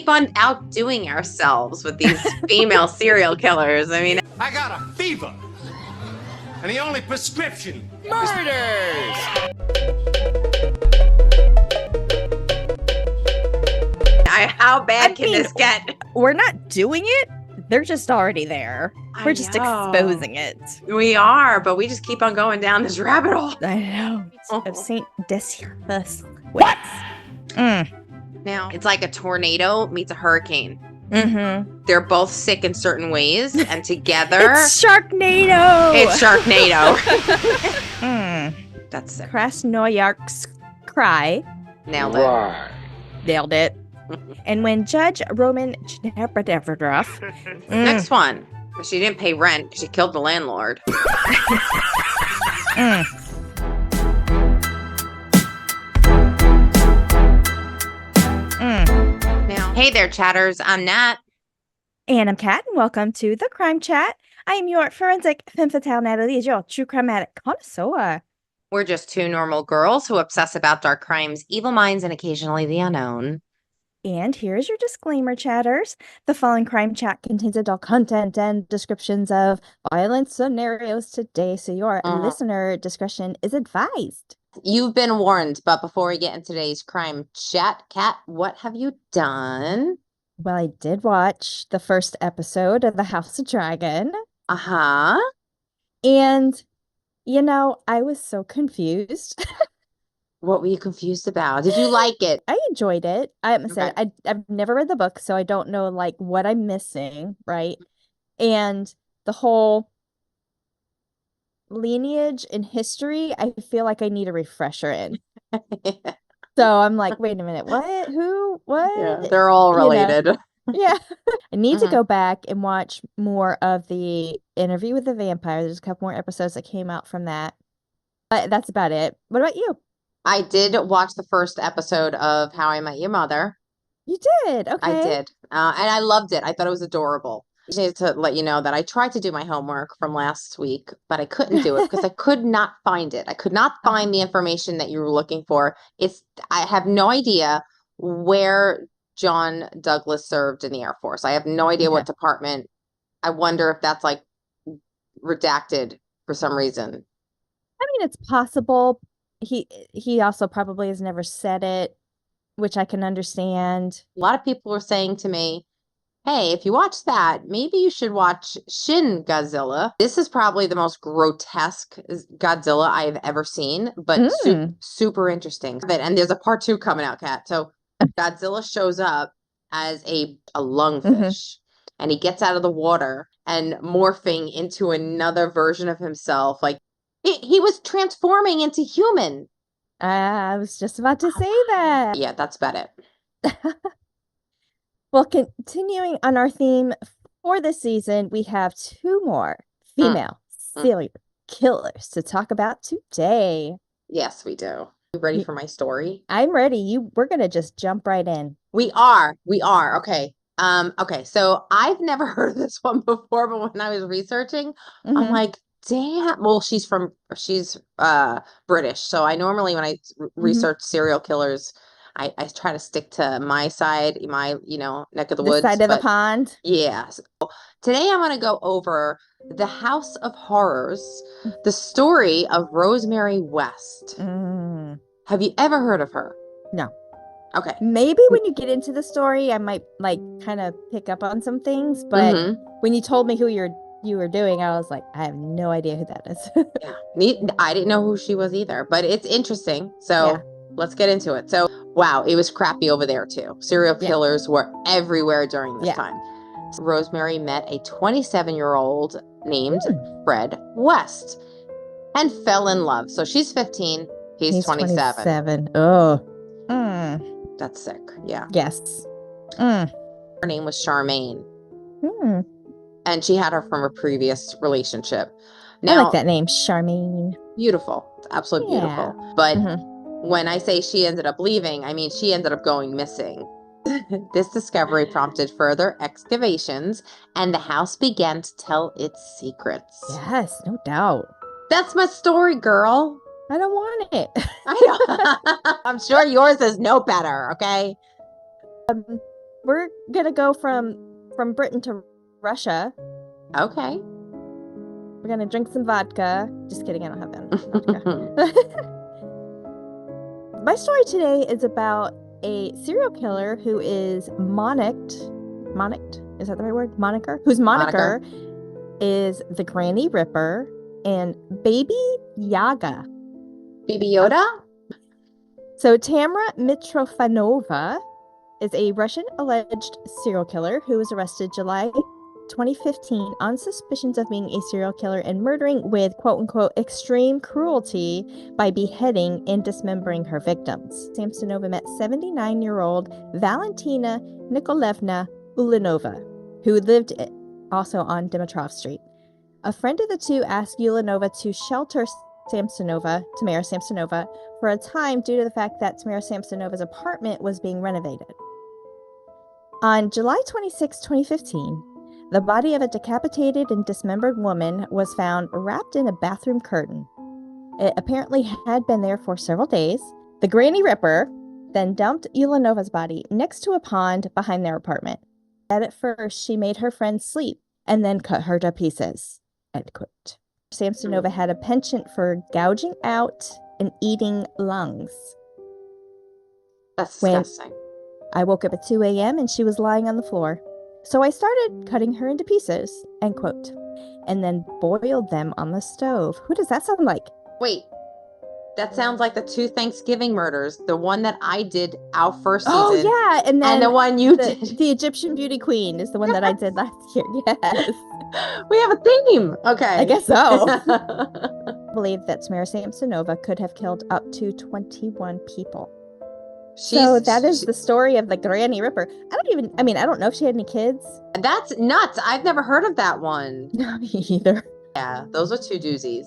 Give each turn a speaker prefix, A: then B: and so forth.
A: keep on outdoing ourselves with these female serial killers. I mean,
B: I got a fever. And the only prescription
C: Murders!
A: how bad can this get?
D: We're not doing it. They're just already there. We're just
A: know.
D: exposing it.
A: We are, but we just keep on going down this rabbit hole.
D: I know. Of St. Decimus.
A: What?
D: Mm.
A: Now, it's like a tornado meets a hurricane.
D: Mm-hmm.
A: They're both sick in certain ways, and together...
D: It's Sharknado!
A: It's Sharknado. That's sick.
D: Krasnoyark's Cry.
A: Nailed it.
D: Nailed it. And when Judge Roman
A: Next one. She didn't pay rent because she killed the landlord. Now, hey there, chatters. I'm Nat.
D: And I'm Kat, and welcome to the Crime Chat. I am your forensic femme fatale Natalie, your true crime connoisseur.
A: We're just two normal girls who obsess about dark crimes, evil minds, and occasionally the unknown.
D: And here's your disclaimer, chatters. The following crime chat contains adult content and descriptions of violent scenarios today, so your listener discretion is advised.
A: You've been warned, but before we get into today's crime chat, Kat, what have you done?
D: Well, I did watch the first episode of The House of Dragon.
A: Uh-huh.
D: And, you know, I was so confused.
A: What were you confused about? Did you like it?
D: I enjoyed it. I've never read the book, so I don't know like what I'm missing, right? And the whole lineage and history, I feel like I need a refresher in. So I'm like, wait a minute, what? Who? What?
A: Yeah, they're all related.
D: You know? Yeah. I need to go back and watch more of the Interview with the Vampire. There's a couple more episodes that came out from that. But that's about it. What about you?
A: I did watch the first episode of How I Met Your Mother.
D: You did? Okay.
A: I did. And I loved it. I thought it was adorable. I just needed to let you know that I tried to do my homework from last week, but I couldn't do it because I could not find it. I could not find the information that you were looking for. I have no idea where John Douglas served in the Air Force. I have no idea what department. I wonder if that's like redacted for some reason.
D: I mean, it's possible. He also probably has never said it, which I can understand.
A: A lot of people were saying to me, hey, if you watch that, maybe you should watch Shin Godzilla. This is probably the most grotesque Godzilla I have ever seen, but super interesting. And there's a part 2 coming out, Kat. So Godzilla shows up as a lungfish, and he gets out of the water and morphing into another version of himself. Like, he was transforming into human.
D: I was just about to say that.
A: Yeah, that's about it.
D: Well, continuing on our theme for this season, we have 2 more female serial killers to talk about today.
A: Yes, we do. You ready for my story?
D: I'm ready. We're gonna just jump right in.
A: We are. Okay. Okay. So I've never heard of this one before, but when I was researching, I'm like, damn. Well, she's British. So I normally, when I research serial killers, I try to stick to my side, my, neck of the woods.
D: Side of the pond.
A: Yeah. So today I'm going to go over The House of Horrors, the story of Rosemary West. Have you ever heard of her?
D: No.
A: Okay.
D: Maybe when you get into the story, I might kind of pick up on some things, but when you told me who you were doing, I was like, I have no idea who that is.
A: Yeah. I didn't know who she was either, but it's interesting. So let's get into it. So, wow, it was crappy over there too. Serial killers were everywhere during this time. So Rosemary met a 27-year-old named Fred West and fell in love. So she's 15, he's 27.
D: Oh.
A: That's sick. Yeah.
D: Yes.
A: Her name was Charmaine. And she had her from a previous relationship. Now,
D: I like that name, Charmaine.
A: Beautiful. Absolutely beautiful. But when I say she ended up leaving, I mean she ended up going missing. This discovery prompted further excavations, and the house began to tell its secrets.
D: Yes, no doubt.
A: That's my story, girl.
D: I don't want it.
A: I know. I'm sure yours is no better, okay?
D: We're gonna go from Britain to Russia.
A: Okay.
D: We're gonna drink some vodka. Just kidding, I don't have any vodka. My story today is about a serial killer who is monicked. Is that the right word? Moniker? Whose moniker is the Granny Ripper and Baby Yaga.
A: Baby Yoda?
D: So Tamara Mitrofanova is a Russian alleged serial killer who was arrested July 2015 on suspicions of being a serial killer and murdering with quote-unquote extreme cruelty by beheading and dismembering her victims. Samsonova met 79-year-old Valentina Nikolaevna Ulanova, who lived also on Dimitrov Street. A friend of the two asked Ulanova to shelter Tamara Samsonova, for a time due to the fact that Tamara Samsonova's apartment was being renovated. On July 26, 2015, the body of a decapitated and dismembered woman was found wrapped in a bathroom curtain. It apparently had been there for several days. The Granny Ripper then dumped Ulanova's body next to a pond behind their apartment. At first, she made her friend sleep and then cut her to pieces. End quote. Samsonova had a penchant for gouging out and eating lungs.
A: That's disgusting.
D: I woke up at 2 a.m. and she was lying on the floor. So I started cutting her into pieces, end quote, and then boiled them on the stove. Who does that sound like?
A: Wait, that sounds like the 2 Thanksgiving murders. The one that I did our first season.
D: Oh, yeah. And then
A: the one you did.
D: The Egyptian Beauty Queen is the one that I did last year. Yes.
A: We have a theme. Okay.
D: I guess so. I believe that Tamara Samsonova could have killed up to 21 people. So that is the story of the Granny Ripper. I don't know if she had any kids.
A: That's nuts. I've never heard of that one.
D: No, me either.
A: Yeah, those are 2 doozies.